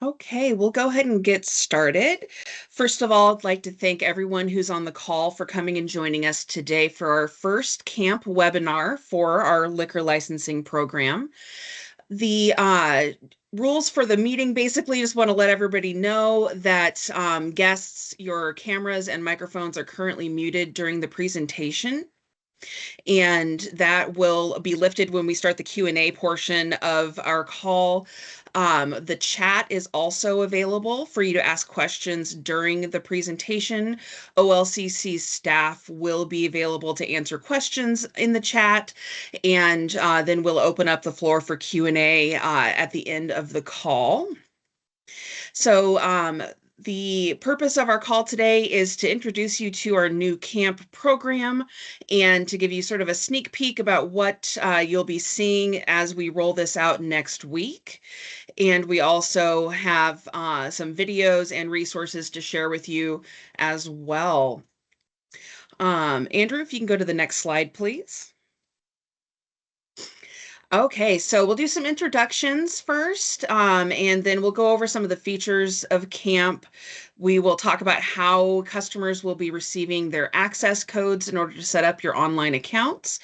Okay, we'll go ahead and get started. First of all, I'd like to thank everyone who's on the call for coming and joining us today for our first camp webinar for our liquor licensing program. The rules for the meeting basically just want to let everybody know that guests, your cameras and microphones are currently muted during the presentation, and that will be lifted when we start the Q&A portion of our call. The chat is also available for you to ask questions during the presentation. OLCC staff will be available to answer questions in the chat, and then we'll open up the floor for Q&A at the end of the call. So the purpose of our call today is to introduce you to our new camp program and to give you sort of a sneak peek about what you'll be seeing as we roll this out next week. And we also have some videos and resources to share with you as well. Andrew, if you can go to the next slide, please. Okay, so we'll do some introductions first, and then we'll go over some of the features of CAMP. We will talk about how customers will be receiving their access codes in order to set up your online accounts.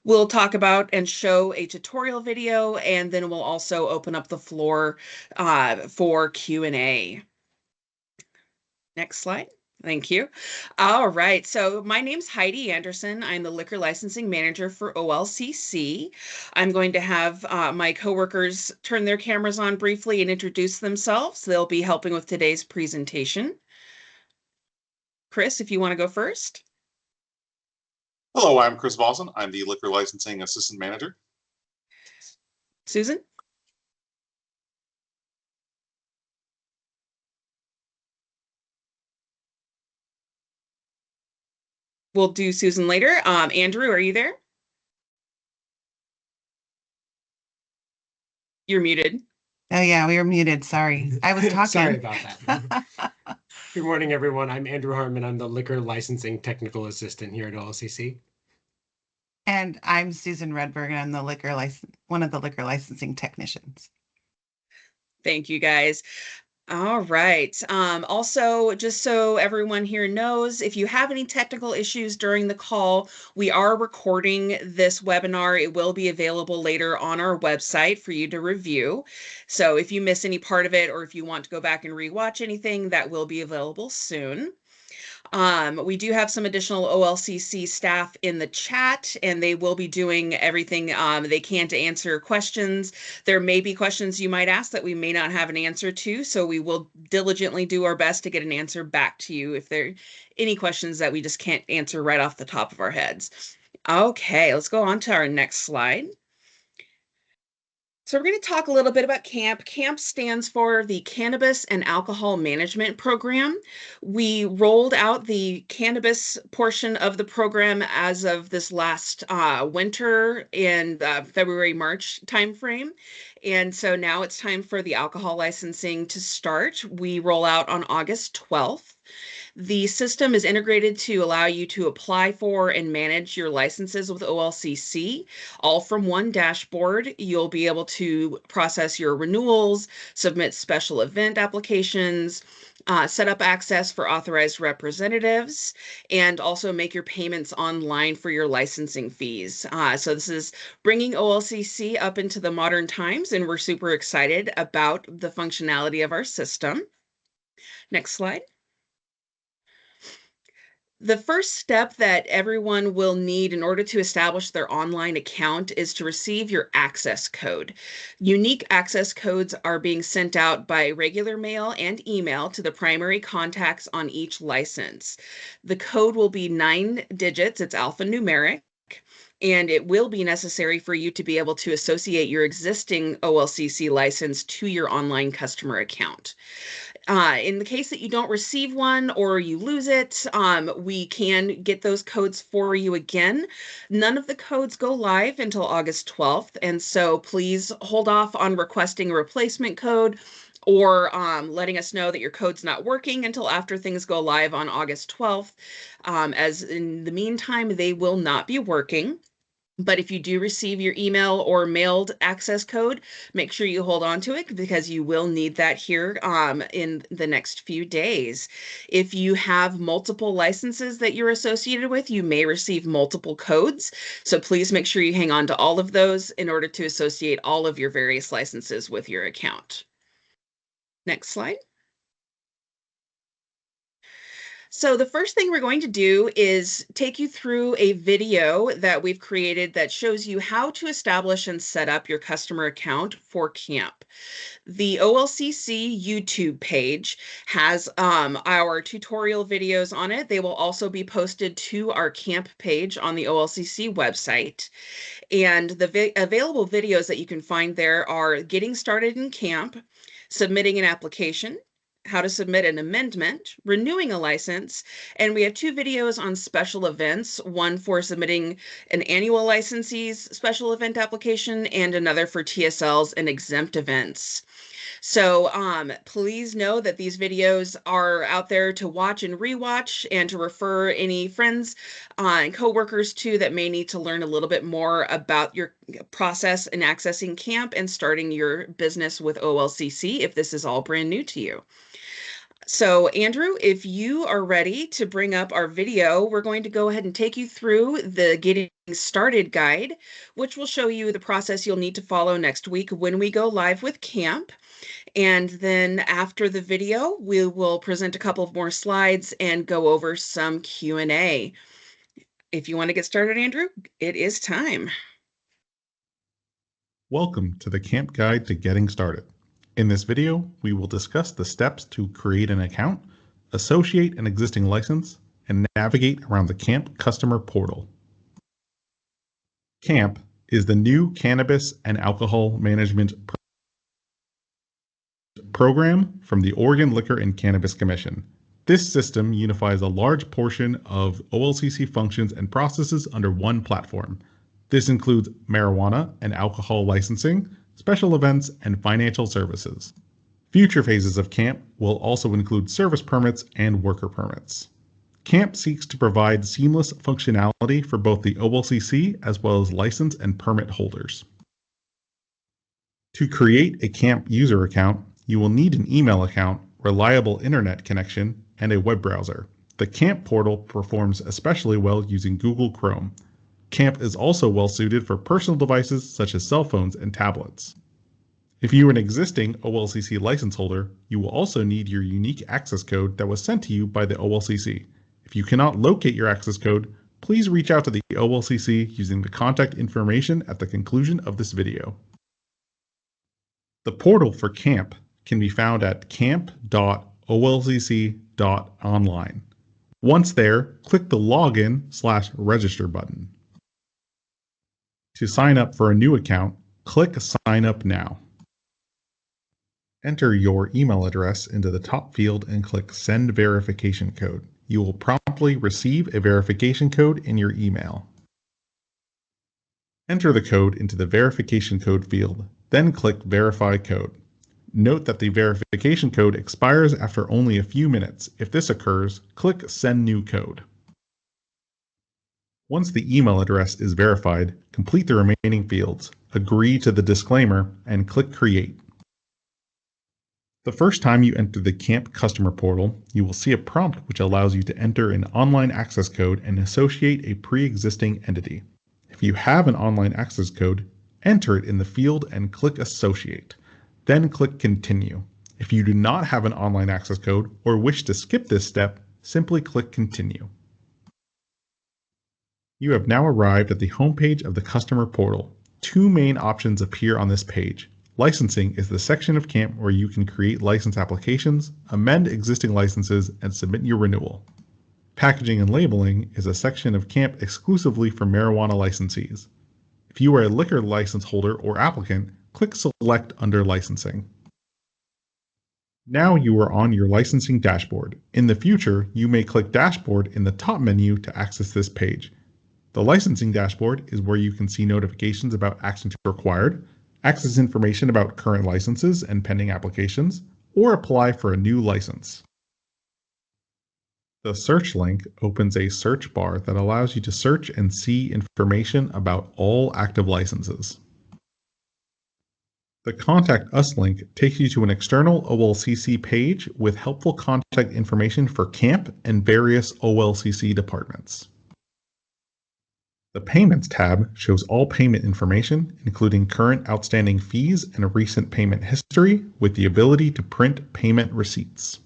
We'll talk about and show a tutorial video, and then we'll also open up the floor for Q&A. Next slide. Thank you. All right, so my name's Heidi Anderson. I'm the Liquor Licensing Manager for OLCC. I'm going to have my coworkers turn their cameras on briefly and introduce themselves. They'll be helping with today's presentation. Chris, if you want to go first. Hello, I'm Chris Balson. I'm the Liquor Licensing Assistant Manager. Susan? We'll do Susan later. Andrew, are you there? You're muted. Oh yeah, we were muted. Sorry. I was talking. Sorry about that. Good morning, everyone. I'm Andrew Harmon. I'm the Liquor Licensing Technical Assistant here at OLCC. And I'm Susan Redberg, and I'm one of the liquor licensing technicians. Thank you, guys. All right. Also, just so everyone here knows, if you have any technical issues during the call, we are recording this webinar. It will be available later on our website for you to review. So if you miss any part of it, or if you want to go back and rewatch anything, that will be available soon. We do have some additional OLCC staff in the chat, and they will be doing everything they can to answer questions. There may be questions you might ask that we may not have an answer to, so we will diligently do our best to get an answer back to you if there are any questions that we just can't answer right off the top of our heads. Okay, let's go on to our next slide. So we're going to talk a little bit about CAMP. CAMP stands for the Cannabis and Alcohol Management Program. We rolled out the cannabis portion of the program as of this last winter in the February-March timeframe. And so now it's time for the alcohol licensing to start. We roll out on August 12th. The system is integrated to allow you to apply for and manage your licenses with OLCC, all from one dashboard. You'll be able to process your renewals, submit special event applications, set up access for authorized representatives, and also make your payments online for your licensing fees. So this is bringing OLCC up into the modern times, and we're super excited about the functionality of our system. Next slide. The first step that everyone will need in order to establish their online account is to receive your access code. Unique access codes are being sent out by regular mail and email to the primary contacts on each license. The code will be 9 digits, it's alphanumeric, and it will be necessary for you to be able to associate your existing OLCC license to your online customer account. In the case that you don't receive one or you lose it, we can get those codes for you again. None of the codes go live until August 12th, and so please hold off on requesting a replacement code or letting us know that your code's not working until after things go live on August 12th, as in the meantime, they will not be working. But if you do receive your email or mailed access code, make sure you hold on to it because you will need that here in the next few days. If you have multiple licenses that you're associated with, you may receive multiple codes. So please make sure you hang on to all of those in order to associate all of your various licenses with your account. Next slide. So the first thing we're going to do is take you through a video that we've created that shows you how to establish and set up your customer account for camp. The OLCC YouTube page has our tutorial videos on it. They will also be posted to our camp page on the OLCC website. And the available videos that you can find there are getting started in camp, submitting an application, how to submit an amendment, renewing a license, and we have 2 videos on special events, one for submitting an annual licensee's special event application and another for TSLs and exempt events. So please know that these videos are out there to watch and rewatch and to refer any friends and coworkers to that may need to learn a little bit more about your process in accessing camp and starting your business with OLCC if this is all brand new to you. So Andrew, if you are ready to bring up our video, we're going to go ahead and take you through the Getting Started guide, which will show you the process you'll need to follow next week when we go live with camp. And then after the video, we will present a couple of more slides and go over some Q&A. If you want to get started, Andrew, it is time. Welcome to the Camp Guide to Getting Started. In this video, we will discuss the steps to create an account, associate an existing license, and navigate around the Camp customer portal. CAMP is the new Cannabis and Alcohol Management Program from the Oregon Liquor and Cannabis Commission. This system unifies a large portion of OLCC functions and processes under one platform. This includes marijuana and alcohol licensing, special events, and financial services. Future phases of CAMP will also include service permits and worker permits. CAMP seeks to provide seamless functionality for both the OLCC as well as license and permit holders. To create a CAMP user account, you will need an email account, reliable internet connection, and a web browser. The CAMP portal performs especially well using Google Chrome. CAMP is also well suited for personal devices such as cell phones and tablets. If you are an existing OLCC license holder, you will also need your unique access code that was sent to you by the OLCC. If you cannot locate your access code, please reach out to the OLCC using the contact information at the conclusion of this video. The portal for CAMP can be found at camp.olcc.online. Once there, click the Login/Register button. To sign up for a new account, click Sign Up Now. Enter your email address into the top field and click Send Verification Code. You will promptly receive a verification code in your email. Enter the code into the verification code field, then click Verify Code. Note that the verification code expires after only a few minutes. If this occurs, click Send New Code. Once the email address is verified, complete the remaining fields, agree to the disclaimer, and click Create. The first time you enter the CAMP customer portal, you will see a prompt which allows you to enter an online access code and associate a pre-existing entity. If you have an online access code, enter it in the field and click Associate. Then click Continue. If you do not have an online access code or wish to skip this step, simply click Continue. You have now arrived at the homepage of the customer portal. 2 main options appear on this page. Licensing is the section of CAMP where you can create license applications, amend existing licenses, and submit your renewal. Packaging and labeling is a section of CAMP exclusively for marijuana licensees. If you are a liquor license holder or applicant, click Select under Licensing. Now you are on your licensing dashboard. In the future, you may click Dashboard in the top menu to access this page. The licensing dashboard is where you can see notifications about actions required, access information about current licenses and pending applications, or apply for a new license. The search link opens a search bar that allows you to search and see information about all active licenses. The Contact Us link takes you to an external OLCC page with helpful contact information for camp and various OLCC departments. The Payments tab shows all payment information, including current outstanding fees and recent payment history, with the ability to print payment receipts.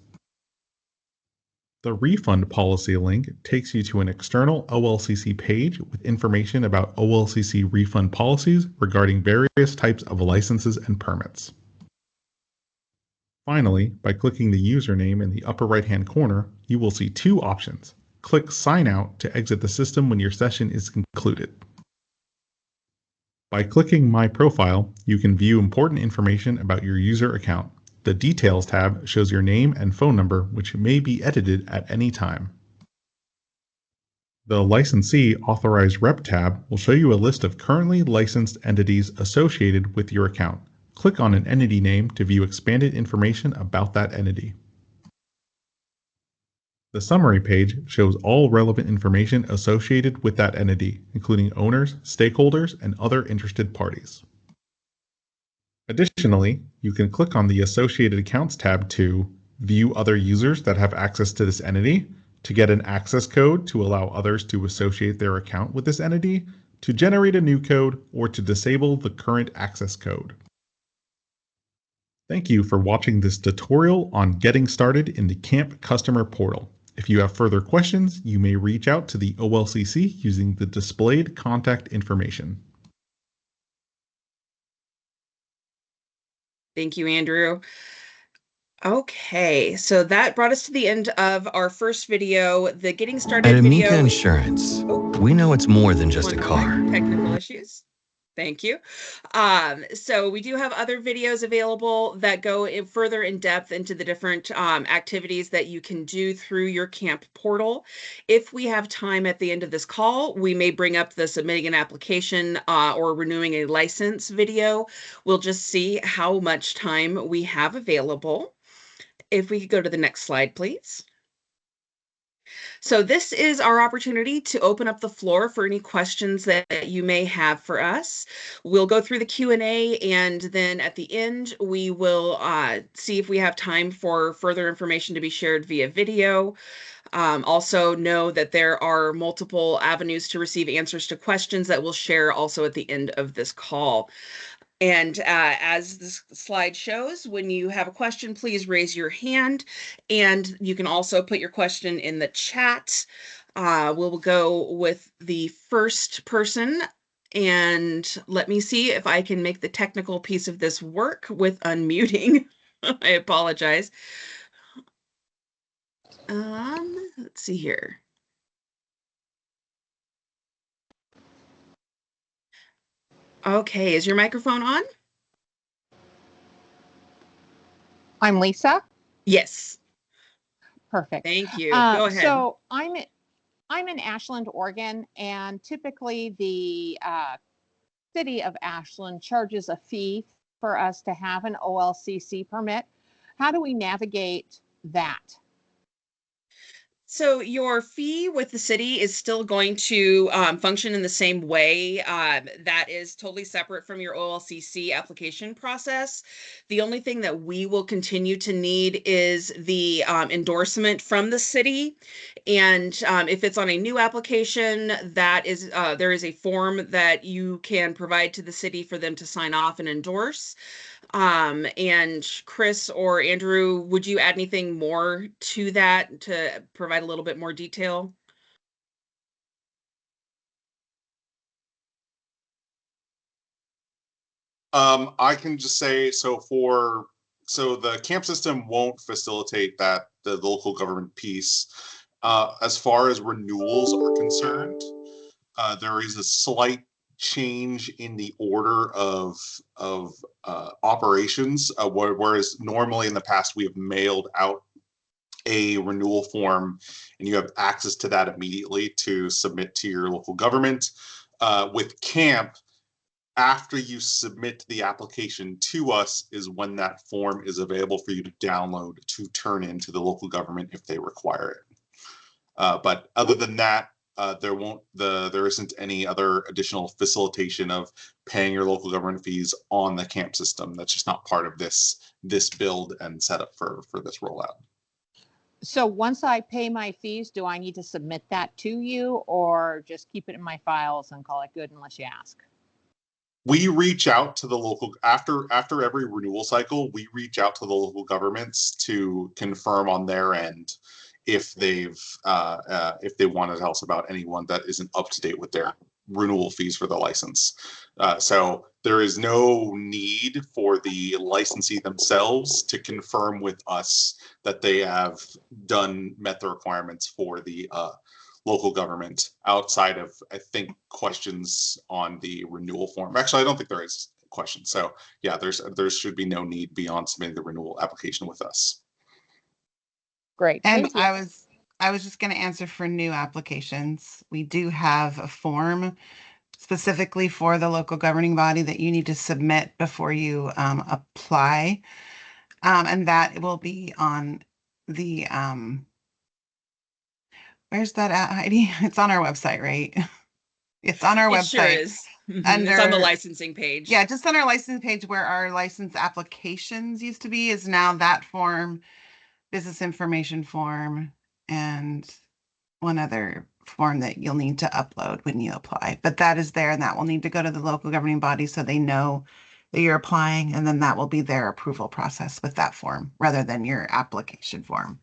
The Refund Policy link takes you to an external OLCC page with information about OLCC refund policies regarding various types of licenses and permits. Finally, by clicking the username in the upper right-hand corner, you will see two options. Click Sign Out to exit the system when your session is concluded. By clicking My Profile, you can view important information about your user account. The Details tab shows your name and phone number, which may be edited at any time. The Licensee Authorized Rep tab will show you a list of currently licensed entities associated with your account. Click on an entity name to view expanded information about that entity. The Summary page shows all relevant information associated with that entity, including owners, stakeholders, and other interested parties. Additionally, you can click on the Associated Accounts tab to view other users that have access to this entity, to get an access code to allow others to associate their account with this entity, to generate a new code, or to disable the current access code. Thank you for watching this tutorial on getting started in the Camp Customer Portal. If you have further questions, you may reach out to the OLCC using the displayed contact information. Thank you, Andrew. Okay, so that brought us to the end of our first video, the Getting Started At video. Amica Insurance, we know it's more than just a One car. moment, technical issues. Thank you. So we do have other videos available that go further in depth into the different activities that you can do through your camp portal. If we have time at the end of this call, we may bring up the submitting an application or renewing a license video. We'll just see how much time we have available. If we could go to the next slide, please. So this is our opportunity to open up the floor for any questions that you may have for us. We'll go through the Q&A, and then at the end, we will see if we have time for further information to be shared via video. Also know that there are multiple avenues to receive answers to questions that we'll share also at the end of this call. And as this slide shows, when you have a question, please raise your hand, and you can also put your question in the chat. We'll go with the first person, and let me see if I can make the technical piece of this work with unmuting. I apologize. Let's see here. Okay, is your microphone on? I'm Lisa. Yes. Perfect. Thank you. Go ahead. So I'm in Ashland, Oregon, and typically the city of Ashland charges a fee for us to have an OLCC permit. How do we navigate that? So your fee with the city is still going to function in the same way. That is totally separate from your OLCC application process. The only thing that we will continue to need is the endorsement from the city. And if it's on a new application, that is there is a form that you can provide to the city for them to sign off and endorse. And Chris or Andrew, would you add anything more to that to provide a little bit more detail? I can just say, so the camp system won't facilitate the local government piece. As far as renewals are concerned, there is a slight change in the order of operations, whereas normally in the past we have mailed out a renewal form and you have access to that immediately to submit to your local government. With camp, after you submit the application to us is when that form is available for you to download to turn into the local government if they require it. But other than that, there isn't any other additional facilitation of paying your local government fees on the camp system. That's just not part of this build and setup for this rollout. So once I pay my fees, do I need to submit that to you or just keep it in my files and call it good unless you ask? We reach out to the local after every renewal cycle. We reach out to the local governments to confirm on their end if they want to tell us about anyone that isn't up to date with their renewal fees for the license. So there is no need for the licensee themselves to confirm with us that they have met the requirements for the local government outside of, I think, questions on the renewal form. Actually, I don't think there is a question. So yeah, there should be no need beyond submitting the renewal application with us. Great. And Thank you. I was just going to answer for new applications. We do have a form specifically for the local governing body that you need to submit before you apply. And that will be on the, where's that at, Heidi? It's on our website, right? It's on our It sure website. is. It's on the Under- licensing page. Yeah, just on our license page where our license applications used to be is now that form, business information form, and one other form that you'll need to upload when you apply. But that is there and that will need to go to the local governing body so they know that you're applying, and then that will be their approval process with that form rather than your application form.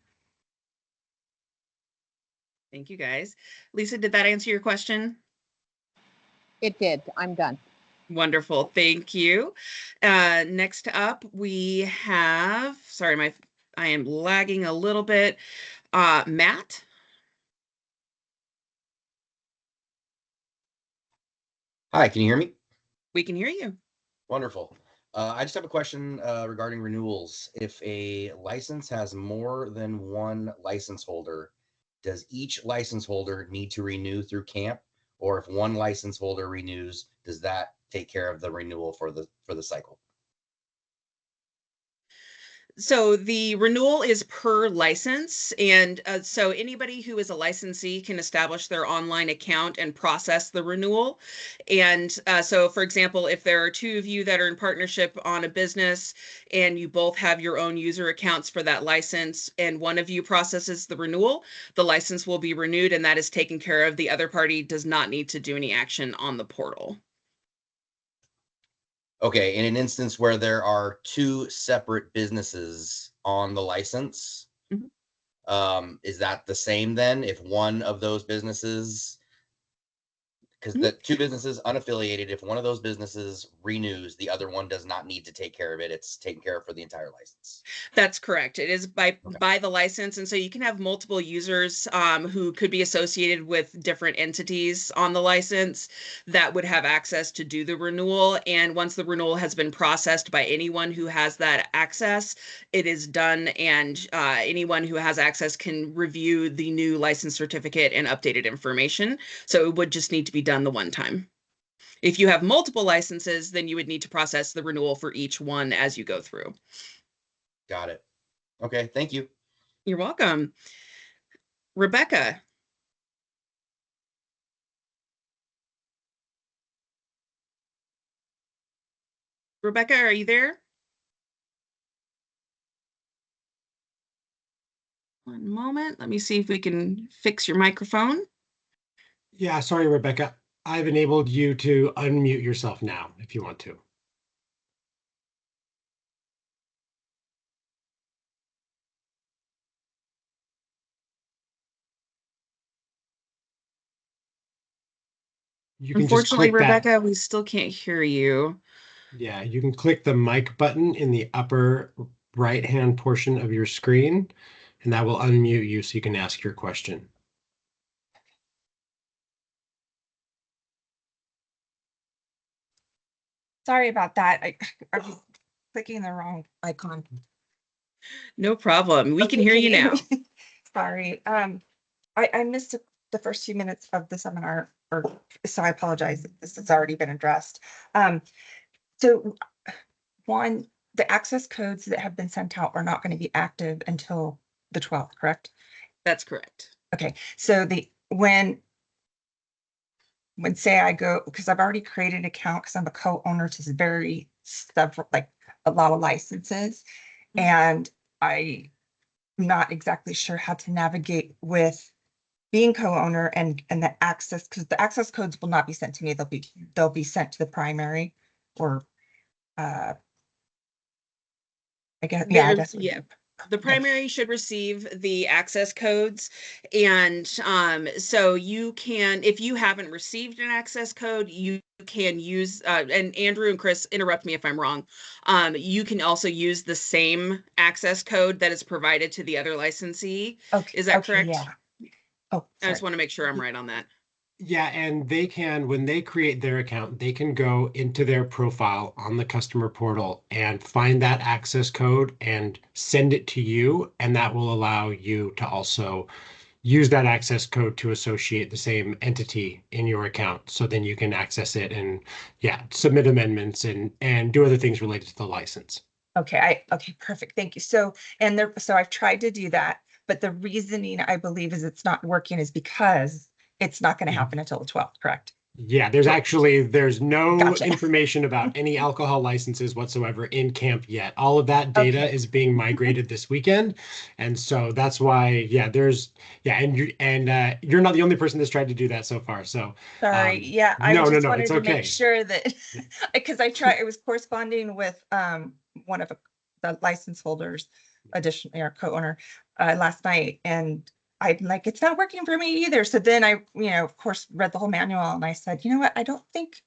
Thank you, guys. Lisa, did that answer your question? It did. I'm done. Wonderful. Thank you. Next up, we have, sorry, I am lagging a little bit. Matt. Hi, can you hear me? We can hear you. Wonderful. I just have a question regarding renewals. If a license has more than one license holder, does each license holder need to renew through camp? Or if one license holder renews, does that take care of the renewal for the cycle? So the renewal is per license. And so anybody who is a licensee can establish their online account and process the renewal. And so, for example, if there are two of you that are in partnership on a business and you both have your own user accounts for that license and one of you processes the renewal, the license will be renewed and that is taken care of. The other party does not need to do any action on the portal. Okay, in an instance where there are two separate businesses on the license, is that the same then? If one of those businesses, because the two businesses unaffiliated, if one of those businesses renews, the other one does not need to take care of it. It's taken care of for the entire license. That's correct. It is by the license. And so you can have multiple users who could be associated with different entities on the license that would have access to do the renewal. And once the renewal has been processed by anyone who has that access, it is done. And anyone who has access can review the new license certificate and updated information. So it would just need to be done the one time. If you have multiple licenses, then you would need to process the renewal for each one as you go through. Got it. Okay, thank you. You're welcome. Rebecca. Rebecca, are you there? One moment. Let me see if we can fix your microphone. Yeah, sorry, Rebecca. I've enabled you to unmute yourself now if you want to. You can Unfortunately, just click Rebecca, that. we still can't hear you. Yeah, you can click the mic button in the upper right-hand portion of your screen, and that will unmute you so you can ask your question. Sorry about that. I was clicking the wrong icon. No problem. We can hear you now. Sorry. I missed the first few minutes of the seminar, so I apologize. This has already been addressed. So one, the access codes that have been sent out are not going to be active until the 12th, correct? That's correct. Okay, so when say I go, because I've already created an account because I'm a co-owner to several, like a lot of licenses. And I'm not exactly sure how to navigate with being co-owner and the access, because the access codes will not be sent to me. They'll be sent to the primary or I guess, yeah, I guess. Yeah. The primary should receive the access codes. And so you can, if you haven't received an access code, you can use, and Andrew and Chris, interrupt me if I'm wrong. You can also use the same access code that is provided to the other licensee. Okay. Is that Okay, correct? yeah. Oh, I just sorry. want to make sure I'm right on that. Yeah, and they can, when they create their account, they can go into their profile on the customer portal and find that access code and send it to you. And that will allow you to also use that access code to associate the same entity in your account. So then you can access it and yeah, submit amendments and do other things related to the license. Okay, perfect. Thank you. So I've tried to do that, but the reasoning I believe is it's not working is because it's not going to happen until the 12th, correct? Yeah, there's no Gotcha. information about any alcohol licenses whatsoever in camp yet. All of that data Okay. is being migrated this weekend. And so that's why, and you're not the only person that's tried to do that so far. So Sorry. Yeah, I no, just no, wanted it's to make okay. sure that because it was corresponding with one of the license holders, additionally our co-owner, last night, and I'm like, it's not working for me either. So then I, of course, read the whole manual and I said, you know what, I don't think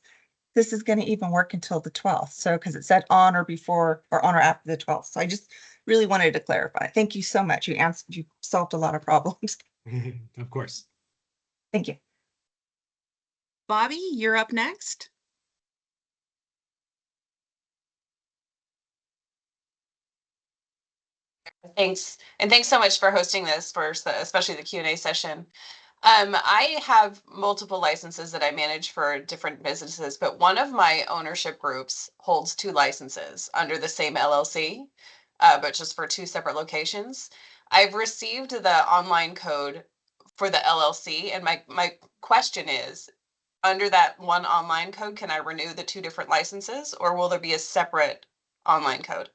this is going to even work until the 12th. So because it said on or before or on or after the 12th. So I just really wanted to clarify. Thank you so much. You solved a lot of problems. Of course. Thank you. Bobby, you're up next. Thanks. And thanks so much for hosting this especially the Q&A session. I have multiple licenses that I manage for different businesses, but one of my ownership groups holds 2 licenses under the same LLC, but just for 2 separate locations. I've received the online code for the LLC, and my question is, under that one online code, can I renew the 2 different licenses, or will there be a separate online code?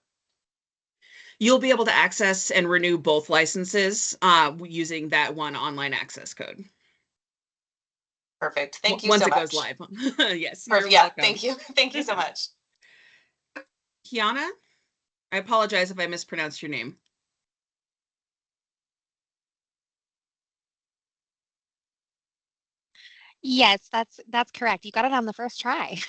You'll be able to access and renew both licenses using that one online access code. Perfect. Thank you Once so it much. goes live. Yes, Perfect. you're Yeah, welcome. thank you. Thank you so much. Kiana, I apologize if I mispronounced your name. Yes, that's correct. You got it on the first try.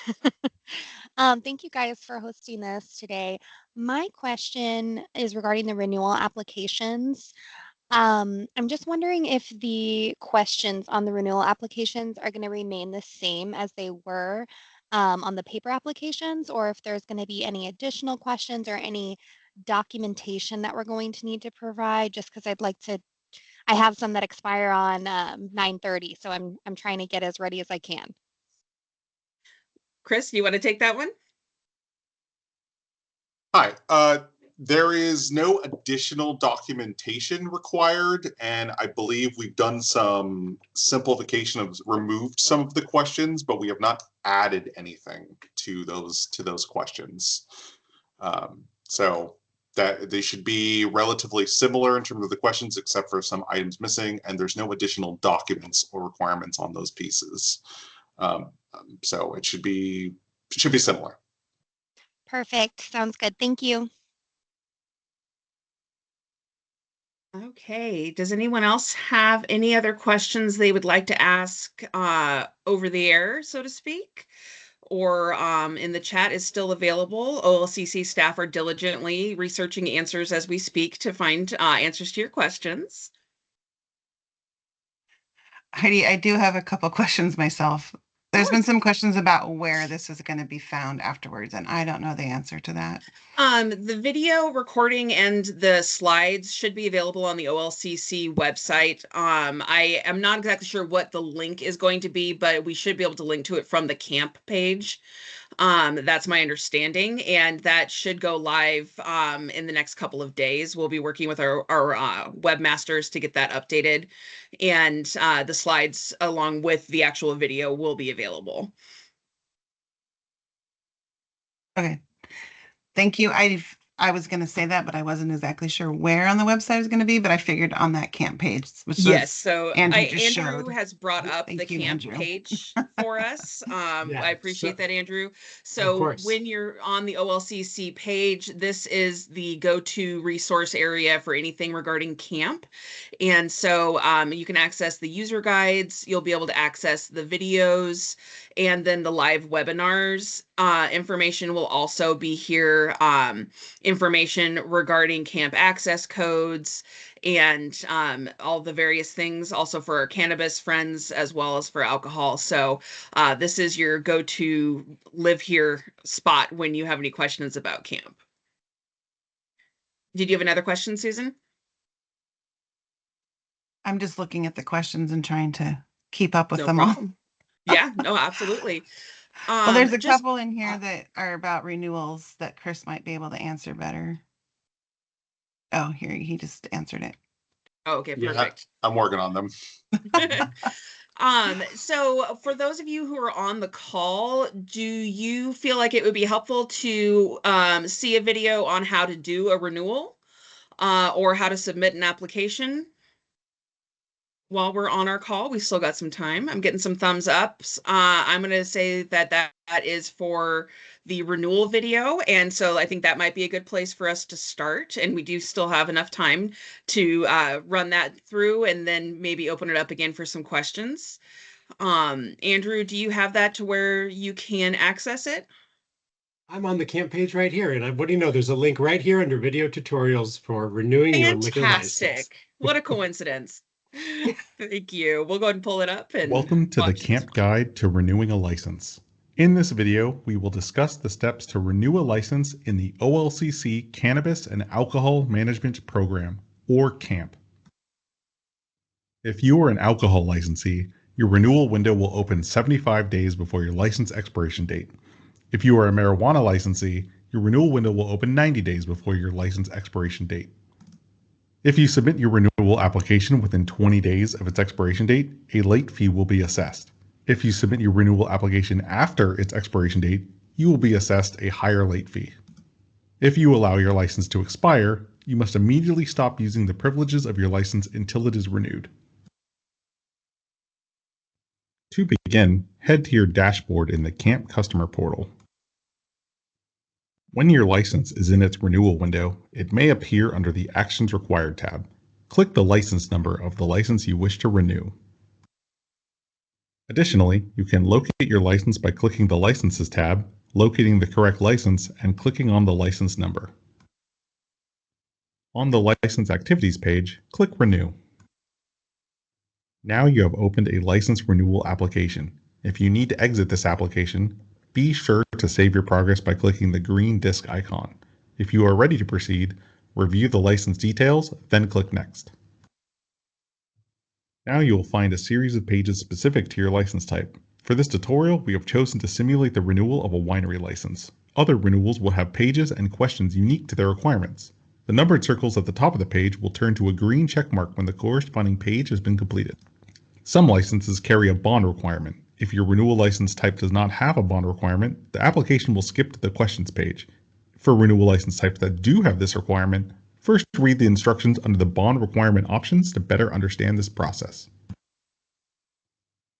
Thank you guys for hosting this today. My question is regarding the renewal applications. I'm just wondering if the questions on the renewal applications are going to remain the same as they were on the paper applications, or if there's going to be any additional questions or any documentation that we're going to need to provide, just because I have some that expire on 9/30, so I'm trying to get as ready as I can. Chris, you want to take that one? Hi. There is no additional documentation required, and I believe we've done some simplification of removed some of the questions, but we have not added anything to those questions. So that they should be relatively similar in terms of the questions, except for some items missing, and there's no additional documents or requirements on those pieces. So it should be similar. Perfect. Sounds good. Thank you. Okay. Does anyone else have any other questions they would like to ask over the air, so to speak? Or in the chat is still available. OLCC staff are diligently researching answers as we speak to find answers to your questions. Heidi, I do have a couple questions myself. There's been some questions about where this is going to be found afterwards, and I don't know the answer to that. The video recording and the slides should be available on the OLCC website. I am not exactly sure what the link is going to be, but we should be able to link to it from the camp page. That's my understanding, and that should go live in the next couple of days. We'll be working with our webmasters to get that updated, and the slides along with the actual video will be available. Okay. Thank you. I was going to say that, but I wasn't exactly sure where on the website it was going to be, but I figured on that camp page, which Yes, so Andrew just Andrew showed. has brought up Thank the you, camp Andrew. page for us. Yeah, I appreciate so- that, Andrew. Of So course. when you're on the OLCC page, this is the go-to resource area for anything regarding camp. And so you can access the user guides, you'll be able to access the videos, and then the live webinars. Information will also be here. Information regarding camp access codes and all the various things, also for our cannabis friends as well as for alcohol. So this is your go-to live here spot when you have any questions about camp. Did you have another question, Susan? I'm just looking at the questions and trying to keep up with No them all. problem. Yeah, no, absolutely. Well, there's a Just couple in here that are about renewals that Chris might be able to answer better. Oh, here, he just answered it. oh, okay, Yeah, perfect. I'm working on them. So for those of you who are on the call, do you feel like it would be helpful to see a video on how to do a renewal or how to submit an application? While we're on our call, we still got some time. I'm getting some thumbs ups. I'm going to say that is for the renewal video. And so I think that might be a good place for us to start. And we do still have enough time to run that through and then maybe open it up again for some questions. Andrew, do you have that to where you can access it? I'm on the camp page right here, and what do you know? There's a link right here under video tutorials for renewing your liquor license. Fantastic. What a coincidence. Thank you. We'll go ahead and pull it up and Welcome to the watch this. Camp Guide to Renewing a License. In this video, we will discuss the steps to renew a license in the OLCC Cannabis and Alcohol Management Program, or CAMP. If you are an alcohol licensee, your renewal window will open 75 days before your license expiration date. If you are a marijuana licensee, your renewal window will open 90 days before your license expiration date. If you submit your renewal application within 20 days of its expiration date, a late fee will be assessed. If you submit your renewal application after its expiration date, you will be assessed a higher late fee. If you allow your license to expire, you must immediately stop using the privileges of your license until it is renewed. To begin, head to your dashboard in the CAMP customer portal. When your license is in its renewal window, it may appear under the Actions Required tab. Click the license number of the license you wish to renew. Additionally, you can locate your license by clicking the Licenses tab, locating the correct license, and clicking on the license number. On the License Activities page, click Renew. Now you have opened a license renewal application. If you need to exit this application, be sure to save your progress by clicking the green disk icon. If you are ready to proceed, review the license details, then click Next. Now you will find a series of pages specific to your license type. For this tutorial, we have chosen to simulate the renewal of a winery license. Other renewals will have pages and questions unique to their requirements. The numbered circles at the top of the page will turn to a green check mark when the corresponding page has been completed. Some licenses carry a bond requirement. If your renewal license type does not have a bond requirement, the application will skip to the questions page. For renewal license types that do have this requirement, first read the instructions under the bond requirement options to better understand this process.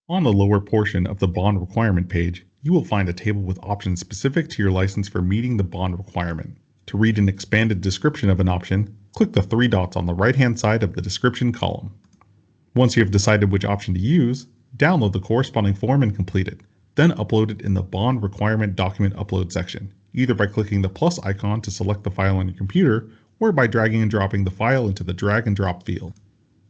On the lower portion of the bond requirement page, you will find a table with options specific to your license for meeting the bond requirement. To read an expanded description of an option, click the three dots on the right-hand side of the description column. Once you have decided which option to use, download the corresponding form and complete it. Then upload it in the Bond Requirement Document Upload section, either by clicking the plus icon to select the file on your computer, or by dragging and dropping the file into the drag and drop field.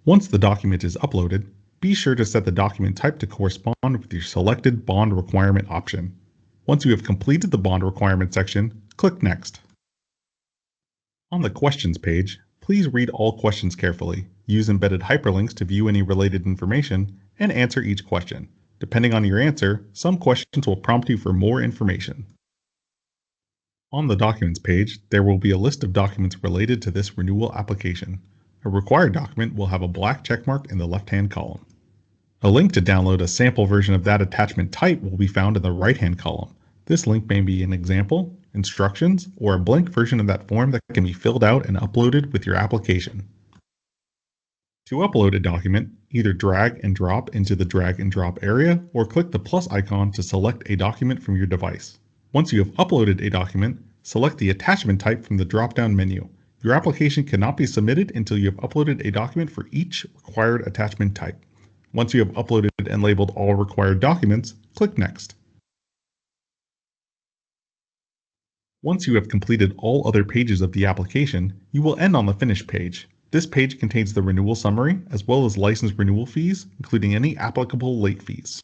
Once the document is uploaded, be sure to set the document type to correspond with your selected bond requirement option. Once you have completed the bond requirement section, click Next. On the Questions page, please read all questions carefully, use embedded hyperlinks to view any related information, and answer each question. Depending on your answer, some questions will prompt you for more information. On the Documents page, there will be a list of documents related to this renewal application. A required document will have a black checkmark in the left-hand column. A link to download a sample version of that attachment type will be found in the right-hand column. This link may be an example, instructions, or a blank version of that form that can be filled out and uploaded with your application. To upload a document, either drag and drop into the drag and drop area or click the plus icon to select a document from your device. Once you have uploaded a document, select the attachment type from the drop-down menu. Your application cannot be submitted until you have uploaded a document for each required attachment type. Once you have uploaded and labeled all required documents, click Next. Once you have completed all other pages of the application, you will end on the Finish page. This page contains the renewal summary, as well as license renewal fees, including any applicable late fees.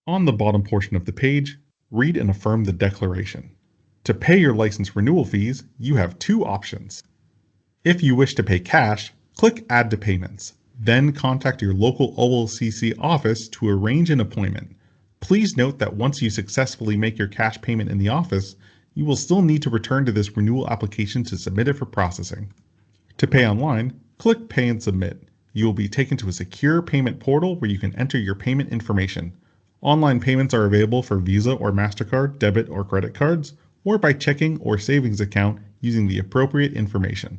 On the bottom portion of the page, read and affirm the declaration. To pay your license renewal fees, you have two options. If you wish to pay cash, click Add to Payments. Then contact your local OLCC office to arrange an appointment. Please note that once you successfully make your cash payment in the office, you will still need to return to this renewal application to submit it for processing. To pay online, click Pay and Submit. You will be taken to a secure payment portal where you can enter your payment information. Online payments are available for Visa or MasterCard, debit or credit cards, or by checking or savings account using the appropriate information.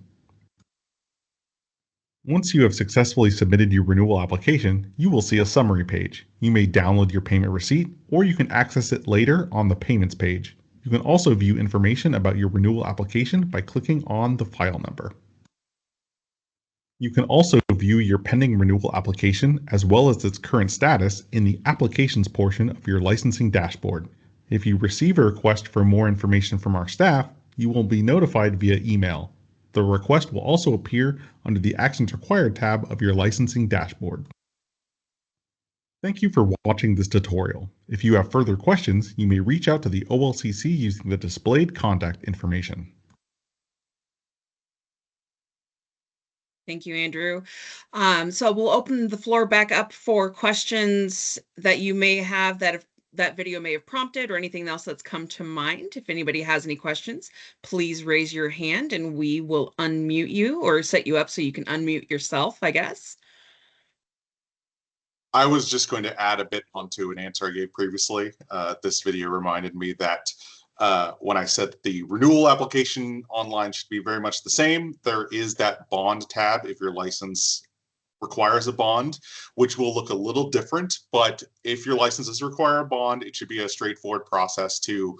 Once you have successfully submitted your renewal application, you will see a summary page. You may download your payment receipt, or you can access it later on the Payments page. You can also view information about your renewal application by clicking on the file number. You can also view your pending renewal application as well as its current status in the Applications portion of your licensing dashboard. If you receive a request for more information from our staff, you will be notified via email. The request will also appear under the Actions Required tab of your licensing dashboard. Thank you for watching this tutorial. If you have further questions, you may reach out to the OLCC using the displayed contact information. Thank you, Andrew. So we'll open the floor back up for questions that you may have that video may have prompted, or anything else that's come to mind. If anybody has any questions, please raise your hand and we will unmute you or set you up so you can unmute yourself, I guess. I was just going to add a bit onto an answer I gave previously. This video reminded me that when I said the renewal application online should be very much the same, there is that bond tab if your license requires a bond, which will look a little different. But if your licenses require a bond, it should be a straightforward process to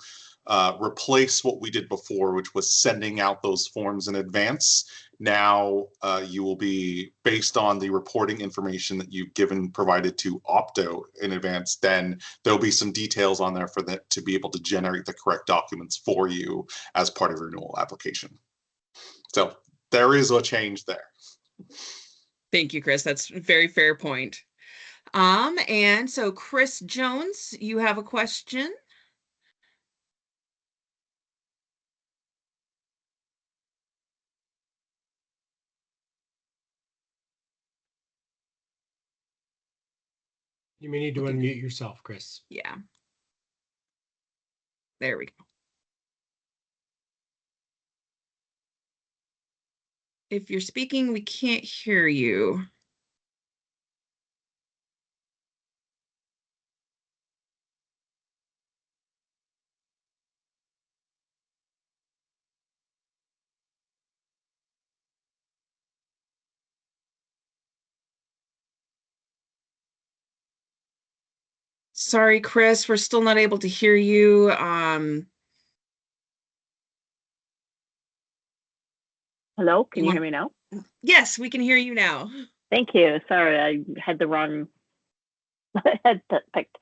replace what we did before, which was sending out those forms in advance. Now you will be, based on the reporting information that you've provided to Opto in advance, then there'll be some details on there for that to be able to generate the correct documents for you as part of your renewal application. So there is a change there. Thank you, Chris. That's a very fair point. And so Chris Jones, you have a question? You may need to unmute yourself, Chris. Yeah. There we go. If you're speaking, we can't hear you. Sorry, Chris, we're still not able to hear you. Hello, can you hear me now? Yes, we can hear you now. Thank you. Sorry, I had the wrong headset picked.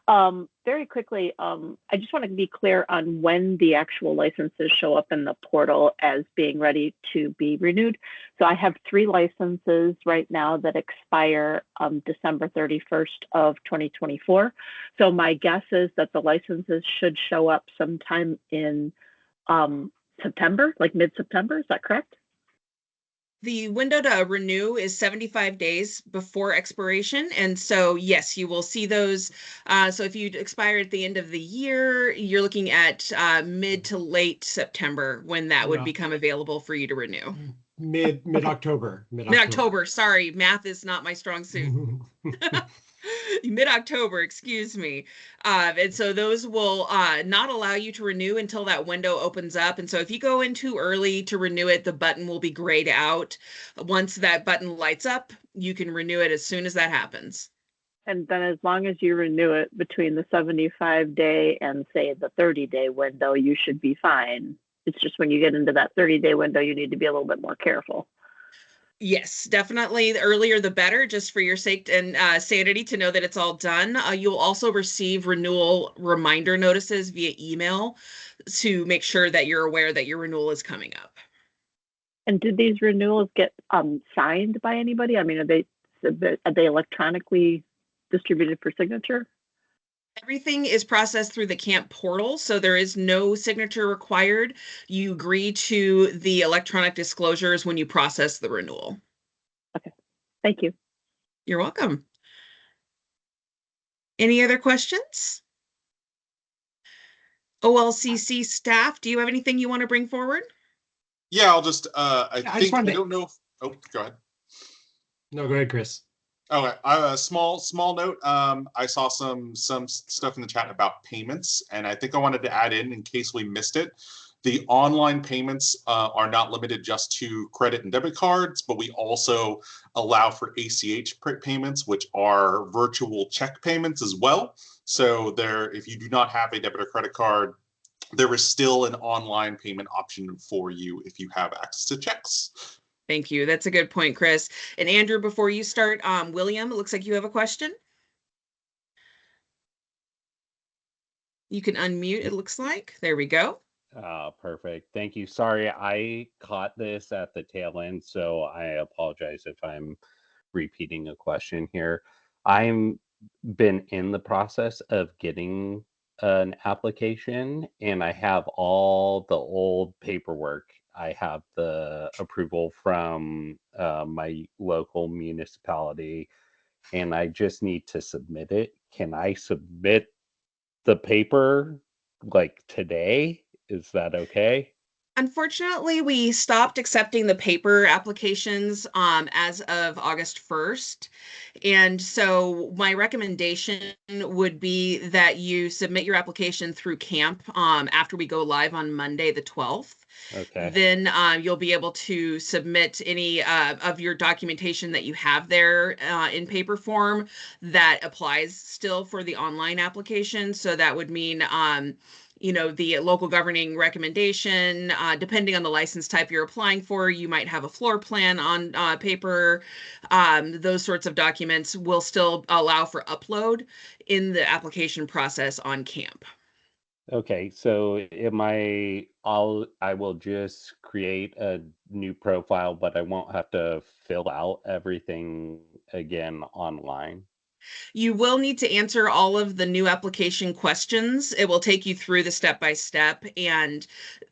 Very quickly, I just want to be clear on when the actual licenses show up in the portal as being ready to be renewed. So I have 3 licenses right now that expire December 31st of 2024. So my guess is that the licenses should show up sometime in September, like mid-September. Is that correct? The window to renew is 75 days before expiration. And so, yes, you will see those. So if you expire at the end of the year, you're looking at mid to late September when that would become available for you to renew. Mid-October. Mid-October. Sorry, math is not my strong suit. Mid-October, excuse me. And so those will not allow you to renew until that window opens up. And so if you go in too early to renew it, the button will be grayed out. Once that button lights up, you can renew it as soon as that happens. And then as long as you renew it between the 75-day and say the 30-day window, you should be fine. It's just when you get into that 30-day window, you need to be a little bit more careful. Yes, definitely. The earlier the better, just for your sake and sanity to know that it's all done. You'll also receive renewal reminder notices via email to make sure that you're aware that your renewal is coming up. And did these renewals get signed by anybody? I mean, are they electronically distributed for signature? Everything is processed through the camp portal, so there is no signature required. You agree to the electronic disclosures when you process the renewal. Okay, thank you. You're welcome. Any other questions? OLCC staff, do you have anything you want to bring forward? Yeah, I'll just, I don't know. Oh, go ahead. No, go ahead, Chris. Okay, a small note. I saw some stuff in the chat about payments, and I think I wanted to add in case we missed it. The online payments are not limited just to credit and debit cards, but we also allow for ACH payments, which are virtual check payments as well. So there, if you do not have a debit or credit card, there is still an online payment option for you if you have access to checks. Thank you. That's a good point, Chris. And Andrew, before you start, William, it looks like you have a question. You can unmute, it looks like. There we go. Perfect. Thank you. Sorry, I caught this at the tail end, so I apologize if I'm repeating a question here. I'm been in the process of getting an application, and I have all the old paperwork. I have the approval from my local municipality, and I just need to submit it. Can I submit the paper like today? Is that okay? Unfortunately, we stopped accepting the paper applications as of August 1st. And so my recommendation would be that you submit your application through CAMP after we go live on Monday, the 12th. Okay. Then you'll be able to submit any of your documentation that you have there in paper form that applies still for the online application. So that would mean the local governing recommendation, depending on the license type you're applying for, you might have a floor plan on paper. Those sorts of documents will still allow for upload in the application process on CAMP. Okay, so I will just create a new profile, but I won't have to fill out everything again online. You will need to answer all of the new application questions. It will take you through the step-by-step, and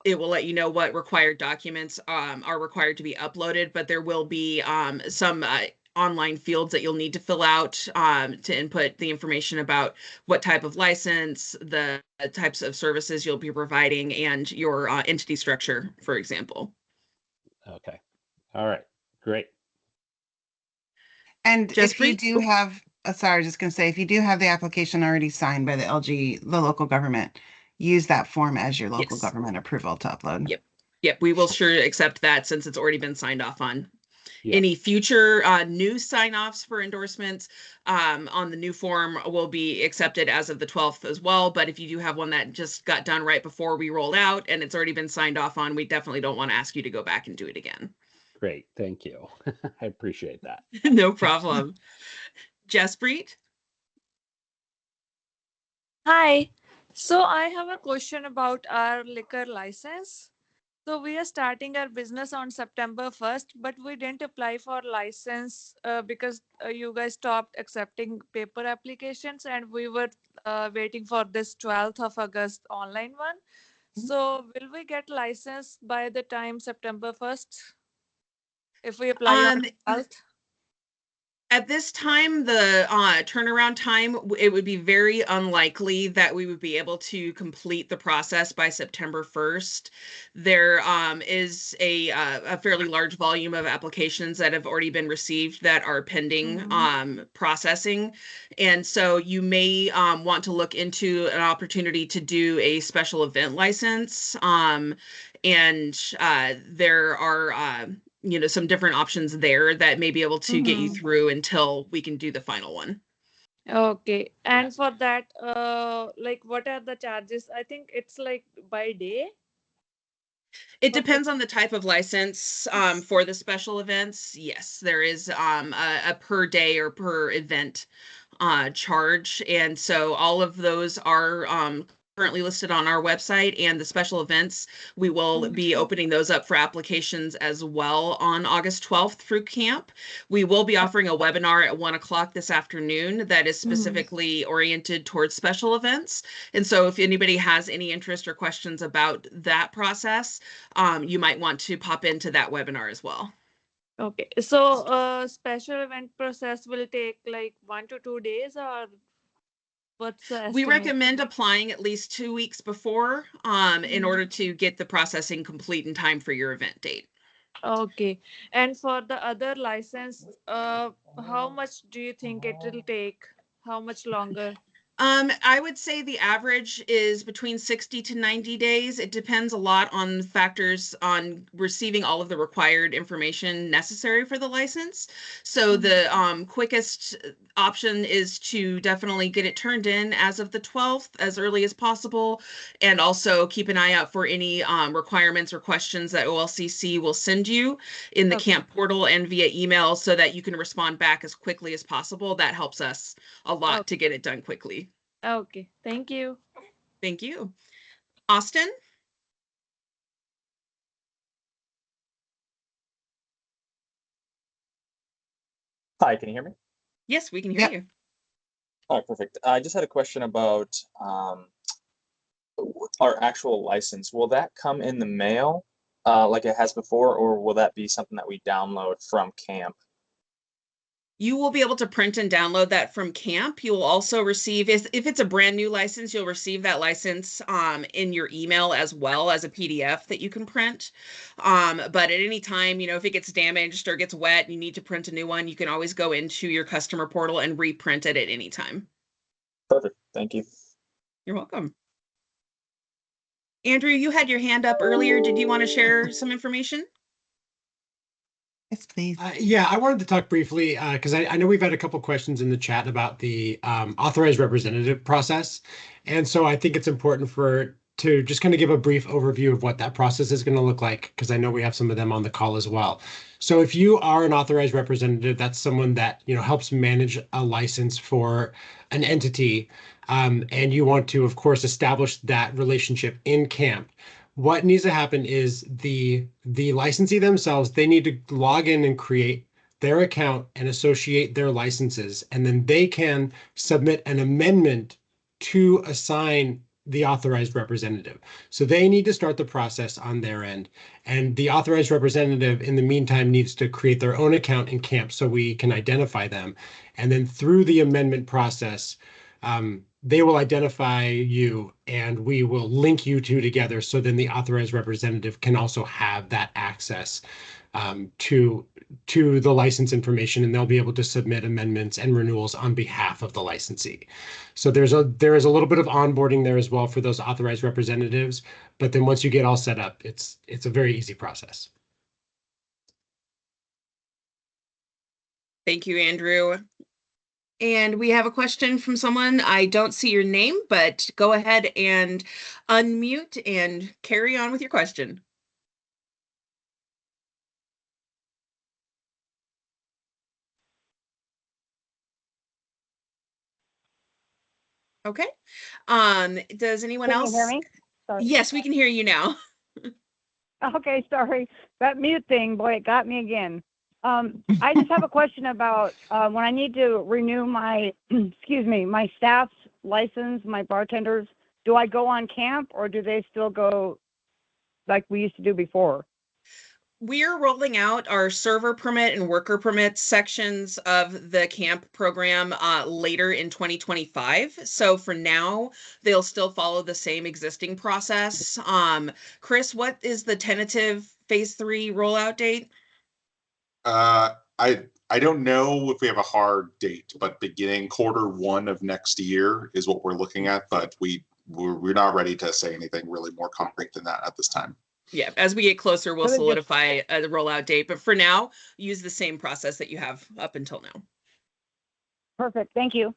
it will let you know what required documents are required to be uploaded, but there will be some online fields that you'll need to fill out to input the information about what type of license, the types of services you'll be providing, and your entity structure, for example. Okay. All right. Great. And if you do have, sorry, I was just going to say, if you do have the application already signed by the local government, use that form as your local government approval to upload. Yep. We will sure accept that since it's already been signed off on. Yep. Any future new sign-offs for endorsements on the new form will be accepted as of the 12th as well. But if you do have one that just got done right before we rolled out and it's already been signed off on, we definitely don't want to ask you to go back and do it again. Great. Thank you. I appreciate that. No problem. Jaspreet? Hi. So I have a question about our liquor license. So we are starting our business on September 1st, but we didn't apply for license because you guys stopped accepting paper applications and we were waiting for this 12th of August online one. So will we get license by the time September 1st if we apply on Um, 12th? At this time, the turnaround time, it would be very unlikely that we would be able to complete the process by September 1st. There is a fairly large volume of applications that have already been received that are pending processing. And so you may want to look into an opportunity to do a special event license. And there are some different options there that may be able to get you through until we can do the final one. Okay. And for that, like what are the charges? I think it's like by day. It depends on the type of license. For the special events, yes, there is a per day or per event charge. And so all of those are currently listed on our website, and the special events, we will be opening those up for applications as well on August 12th through camp. We will be offering a webinar at 1 o'clock this afternoon that is specifically oriented towards special events. And so if anybody has any interest or questions about that process, you might want to pop into that webinar as well. Okay. So special event process will take like 1 to 2 days, or what's the We estimate? recommend applying at least 2 weeks before in order to get the processing complete in time for your event date. Okay. And for the other license, how much do you think it will take? How much longer? I would say the average is between 60 to 90 days. It depends a lot on factors on receiving all of the required information necessary for the license. So the quickest option is to definitely get it turned in as of the 12th, as early as possible, and also keep an eye out for any requirements or questions that OLCC will send you in the camp portal and via email so that you can respond back as quickly as possible. That helps us a lot to get it done quickly. Okay. Thank you. Thank you. Austin? Hi, can you hear me? Yes, we can hear you. All right, perfect. I just had a question about our actual license. Will that come in the mail like it has before, or will that be something that we download from camp? You will be able to print and download that from camp. You will also receive, if it's a brand new license, you'll receive that license in your email as well as a PDF that you can print. But at any time, if it gets damaged or gets wet, you need to print a new one, you can always go into your customer portal and reprint it at any time. Perfect. Thank you. You're welcome. Andrew, you had your hand up earlier. Did you want to share some information? Yes, please. Yeah, I wanted to talk briefly because I know we've had a couple questions in the chat about the authorized representative process. And so I think it's important to just kind of give a brief overview of what that process is going to look like, because I know we have some of them on the call as well. So if you are an authorized representative, that's someone that helps manage a license for an entity, and you want to, of course, establish that relationship in camp. What needs to happen is the licensee themselves, they need to log in and create their account and associate their licenses, and then they can submit an amendment to assign the authorized representative. So they need to start the process on their end, and the authorized representative in the meantime needs to create their own account in camp so we can identify them. And then through the amendment process, they will identify you and we will link you two together, so then the authorized representative can also have that access to the license information, and they'll be able to submit amendments and renewals on behalf of the licensee. So there is a little bit of onboarding there as well for those authorized representatives, but then once you get all set up, it's a very easy process. Thank you, Andrew. And we have a question from someone. I don't see your name, but go ahead and unmute and carry on with your question. Okay. Does anyone Can you else? hear me? Sorry. Yes, we can hear you now. Okay, sorry. That mute thing, boy, it got me again. I just have a question about when I need to renew my, excuse me, my staff's license, my bartenders. Do I go on camp or do they still go like we used to do before? We're rolling out our server permit and worker permit sections of the camp program later in 2025. So for now, they'll still follow the same existing process. Chris, what is the tentative phase 3 rollout date? I don't know if we have a hard date, but beginning Q1 of next year is what we're looking at. But we're not ready to say anything really more concrete than that at this time. Yeah, as we get closer, we'll So they just- solidify the rollout date. But for now, use the same process that you have up until now. Perfect. Thank you.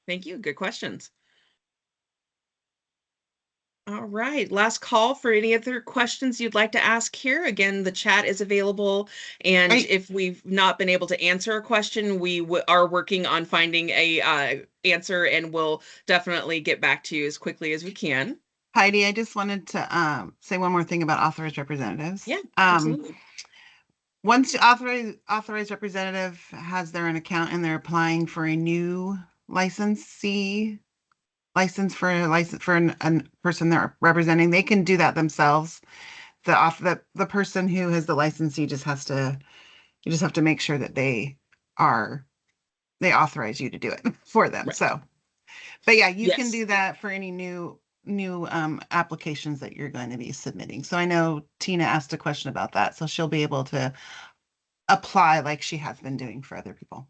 Thank you. Good questions. All right, last call for any other questions you'd like to ask here. Again, the chat is available, and if we've not been able to answer a question, we are working on finding a answer, and we'll definitely get back to you as quickly as we can. Heidi, I just wanted to say one more thing about authorized representatives. Yeah, absolutely. Once the authorized representative has their own account and they're applying for a new licensee license for a person they're representing, they can do that themselves. The person who has the license, you just have to make sure that they authorize you to do it for them. Right. So, but yeah, you can Yes. do that for any new applications that you're going to be submitting. So I know Tina asked a question about that, so she'll be able to apply like she has been doing for other people.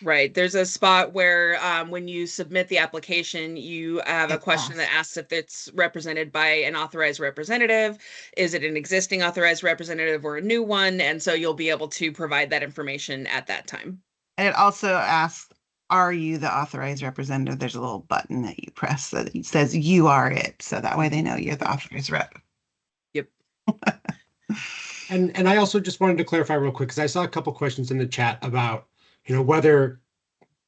Right. There's a spot where when you submit the application, you have a question that asks if it's represented by an authorized representative. Is it an existing authorized representative or a new one? And so you'll be able to provide that information at that time. And it also asks, are you the authorized representative? There's a little button that you press that says you are it. So that way they know you're the authorized rep. Yep. And I also just wanted to clarify real quick, because I saw a couple questions in the chat about, whether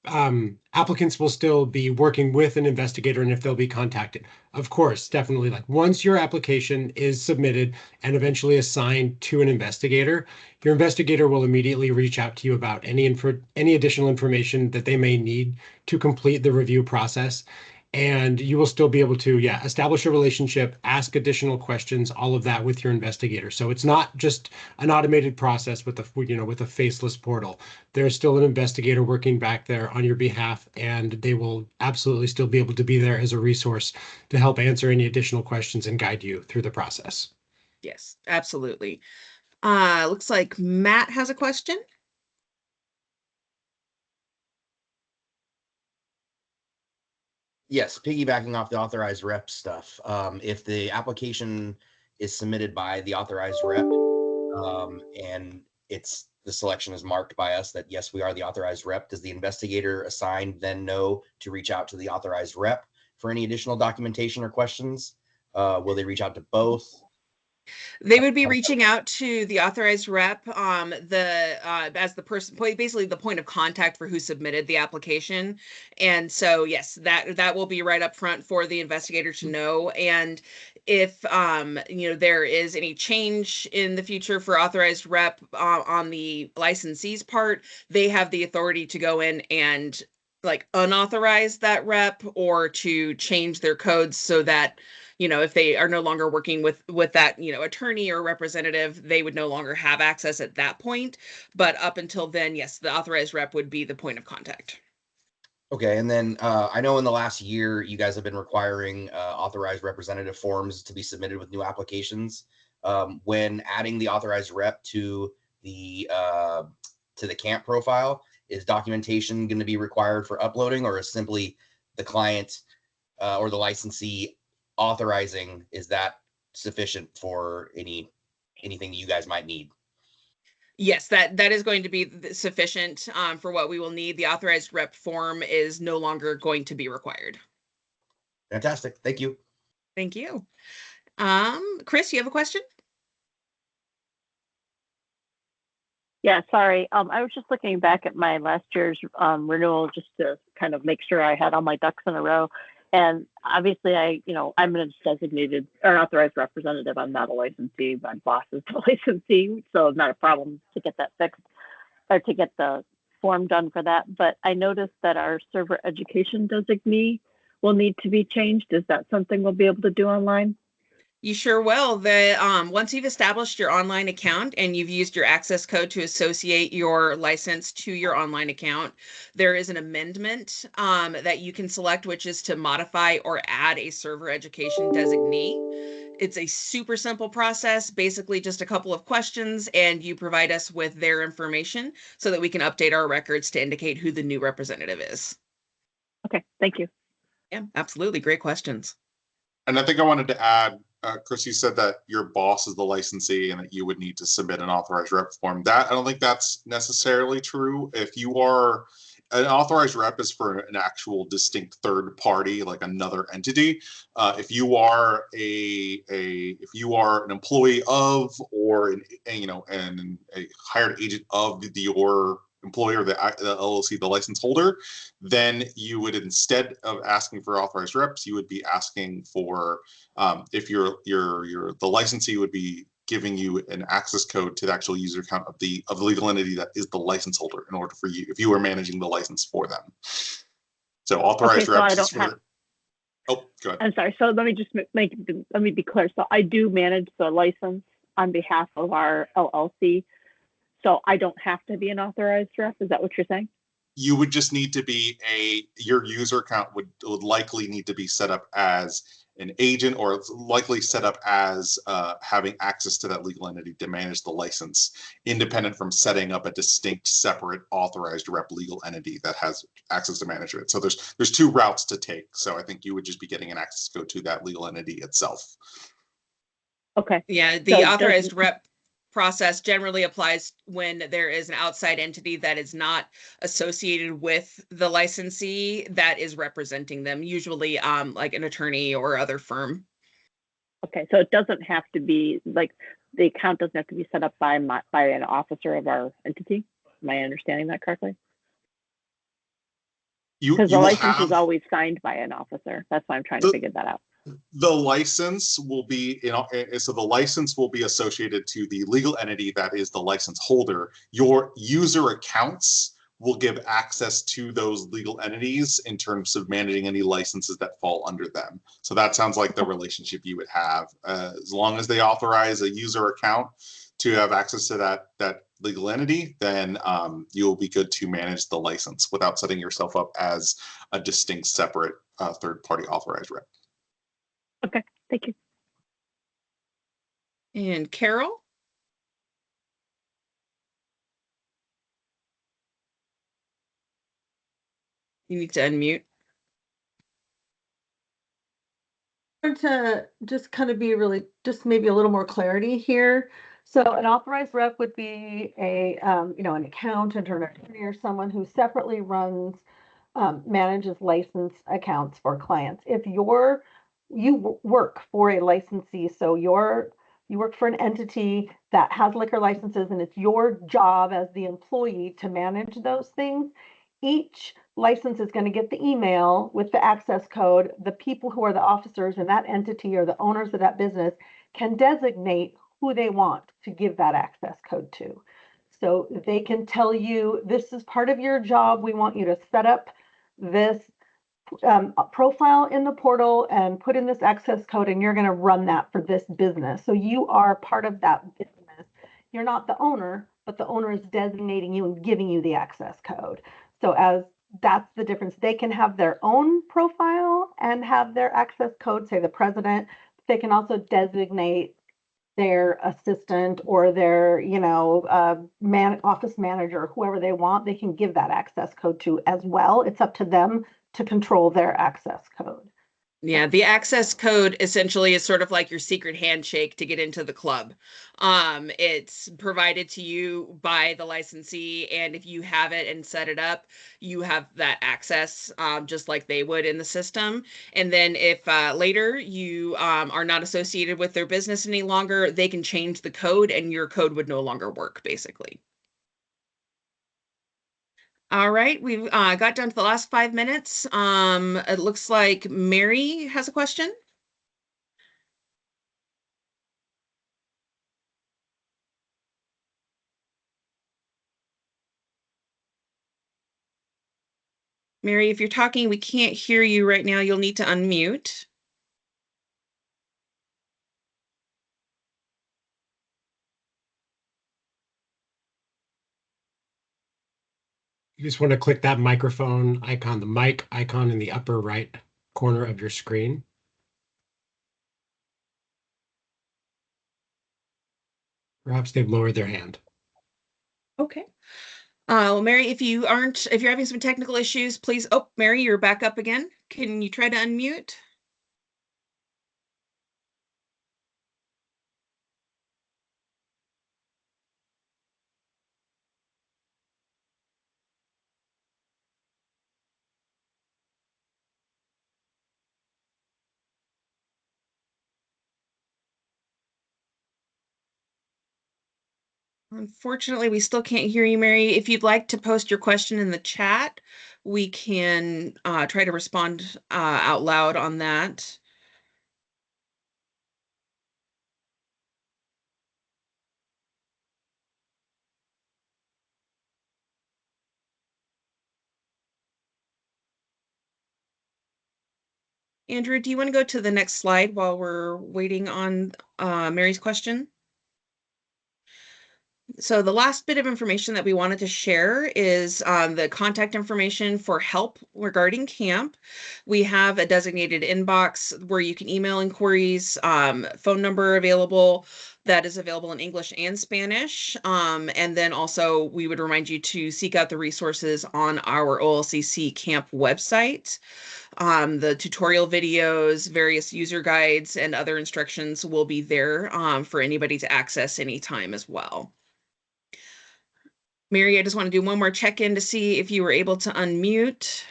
applicants will still be working with an investigator and if they'll be contacted. Of course, definitely. Like once your application is submitted and eventually assigned to an investigator, your investigator will immediately reach out to you about any additional information that they may need to complete the review process. And you will still be able to, establish a relationship, ask additional questions, all of that with your investigator. So it's not just an automated process with a faceless portal. There's still an investigator working back there on your behalf, and they will absolutely still be able to be there as a resource to help answer any additional questions and guide you through the process. Yes, absolutely. Looks like Matt has a question. Yes, piggybacking off the authorized rep stuff. If the application is submitted by the authorized rep, and the selection is marked by us that yes, we are the authorized rep, does the investigator assigned then know to reach out to the authorized rep for any additional documentation or questions? Will they reach out to both? They would be reaching out to the authorized rep, as the person, basically the point of contact for who submitted the application. And so, yes, that will be right up front for the investigator to know. And if there is any change in the future for authorized rep on the licensee's part, they have the authority to go in and like unauthorize that rep or to change their codes so that if they are no longer working with that, attorney or representative, they would no longer have access at that point. But up until then, yes, the authorized rep would be the point of contact. Okay, and then I know in the last year, you guys have been requiring authorized representative forms to be submitted with new applications. When adding the authorized rep to the camp profile, is documentation going to be required for uploading, or is simply the client or the licensee authorizing, is that sufficient for anything you guys might need? Yes, that is going to be sufficient for what we will need. The authorized rep form is no longer going to be required. Fantastic. Thank you. Thank you. Chris, you have a question? Yeah, sorry. I was just looking back at my last year's renewal just to kind of make sure I had all my ducks in a row. And obviously I'm a designated or authorized representative. I'm not a licensee. My boss is the licensee, so it's not a problem to get that fixed or to get the form done for that. But I noticed that our server education designee will need to be changed. Is that something we'll be able to do online? You sure will. Once you've established your online account and you've used your access code to associate your license to your online account, there is an amendment that you can select, which is to modify or add a server education designee. It's a super simple process, basically just a couple of questions, and you provide us with their information so that we can update our records to indicate who the new representative is. Okay, thank you. Yeah, absolutely. Great questions. And I think I wanted to add, Chris, you said that your boss is the licensee and that you would need to submit an authorized rep form. That I don't think that's necessarily true. If you are an authorized rep is for an actual distinct third party, like another entity. If you are if you are an employee of or a hired agent of your employer, the LLC, the license holder, then you would, instead of asking for authorized reps, you would be asking for if the licensee would be giving you an access code to the actual user account of the legal entity that is the license holder in order for you, if you are managing the license for them. So authorized reps is for. Oh, go ahead. I'm sorry. So let me just let me be clear. So I do manage the license on behalf of our LLC. So I don't have to be an authorized rep. Is that what you're saying? You would just need to be your user account would likely need to be set up as an agent, or it's likely set up as having access to that legal entity to manage the license, independent from setting up a distinct, separate, authorized rep legal entity that has access to manage it. So there's two routes to take. So I think you would just be getting an access code to that legal entity itself. Okay. Yeah, the authorized rep process generally applies when there is an outside entity that is not associated with the licensee that is representing them, usually like an attorney or other firm. Okay, so it doesn't have to be like the account doesn't have to be set up by an officer of our entity. Am I understanding that correctly? Because the license is always signed by an officer. That's why I'm trying to figure that out. The license will be, so the license will be associated to the legal entity that is the license holder. Your user accounts will give access to those legal entities in terms of managing any licenses that fall under them. So that sounds like the relationship you would have. As long as they authorize a user account to have access to that legal entity, then you'll be good to manage the license without setting yourself up as a distinct, separate third-party authorized rep. Okay, thank you. And Carol? You need to unmute. To just kind of be really, just maybe a little more clarity here. So an authorized rep would be an accountant or an attorney or someone who separately runs, manages license accounts for clients. If you work for a licensee, so you work for an entity that has liquor licenses, and it's your job as the employee to manage those things. Each license is going to get the email with the access code. The people who are the officers in that entity or the owners of that business can designate who they want to give that access code to. So they can tell you, this is part of your job. We want you to set up this profile in the portal and put in this access code, and you're going to run that for this business. So you are part of that business. You're not the owner, but the owner is designating you and giving you the access code. So that's the difference. They can have their own profile and have their access code, say the president. They can also designate their assistant or their, office manager, whoever they want. They can give that access code to as well. It's up to them to control their access code. Yeah, the access code essentially is sort of like your secret handshake to get into the club. It's provided to you by the licensee, and if you have it and set it up, you have that access just like they would in the system. And then if later you are not associated with their business any longer, they can change the code and your code would no longer work, basically. All right, we've got down to the last 5 minutes. It looks like Mary has a question. Mary, if you're talking, we can't hear you right now. You'll need to unmute. You just want to click that microphone icon, the mic icon in the upper right corner of your screen. Perhaps they've lowered their hand. Okay. Well, Mary, if you're having some technical issues, please. Oh, Mary, you're back up again. Can you try to unmute? Unfortunately, we still can't hear you, Mary. If you'd like to post your question in the chat, we can try to respond out loud on that. Andrew, do you want to go to the next slide while we're waiting on Mary's question? So the last bit of information that we wanted to share is the contact information for help regarding camp. We have a designated inbox where you can email inquiries, phone number available that is available in English and Spanish. And then also we would remind you to seek out the resources on our OLCC camp website. The tutorial videos, various user guides, and other instructions will be there for anybody to access anytime as well. Mary, I just want to do one more check-in to see if you were able to unmute.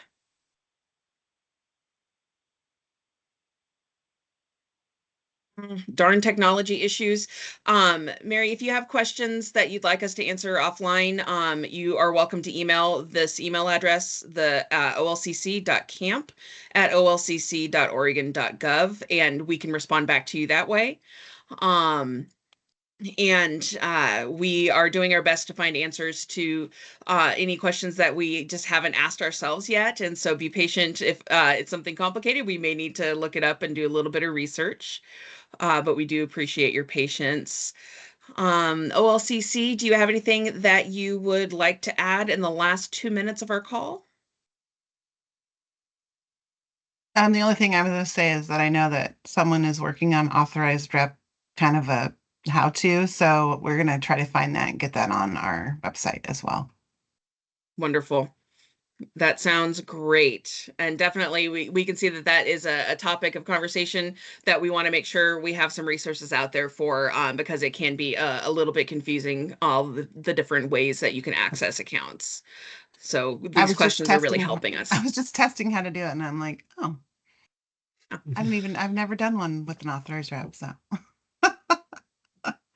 Darn technology issues. Mary, if you have questions that you'd like us to answer offline, you are welcome to email this email address, the olcc.camp@olcc.oregon.gov, and we can respond back to you that way. And we are doing our best to find answers to any questions that we just haven't asked ourselves yet. And so be patient. If it's something complicated, we may need to look it up and do a little bit of research. But we do appreciate your patience. OLCC, do you have anything that you would like to add in the last 2 minutes of our call? The only thing I was going to say is that I know that someone is working on authorized rep, kind of a how-to, so we're going to try to find that and get that on our website as well. Wonderful. That sounds great. And definitely we can see that that is a topic of conversation that we want to make sure we have some resources out there for, because it can be a little bit confusing, all the different ways that you can access accounts. So these questions are really helping us. I was just testing how to do it, and I'm like, oh, I've never done one with an authorized rep, so.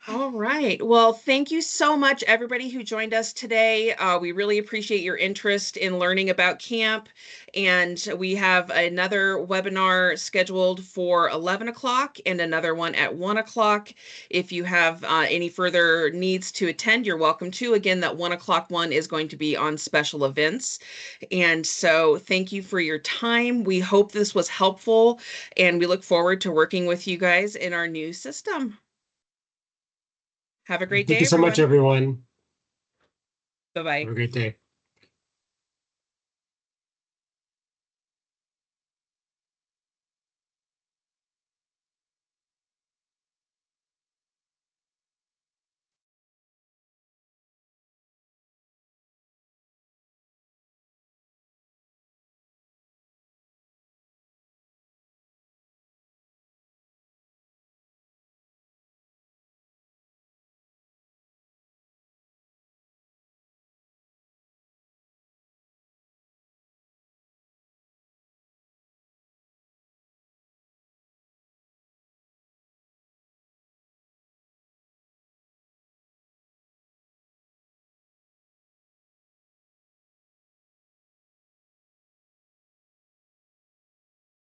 All right. Well, thank you so much, everybody who joined us today. We really appreciate your interest in learning about camp. And we have another webinar scheduled for 11 o'clock and another one at 1 o'clock. If you have any further needs to attend, you're welcome to. Again, that 1 o'clock one is going to be on special events. And so thank you for your time. We hope this was helpful, and we look forward to working with you guys in our new system. Have a great day, Thank you so much, everyone. Bye-bye. Have a great day.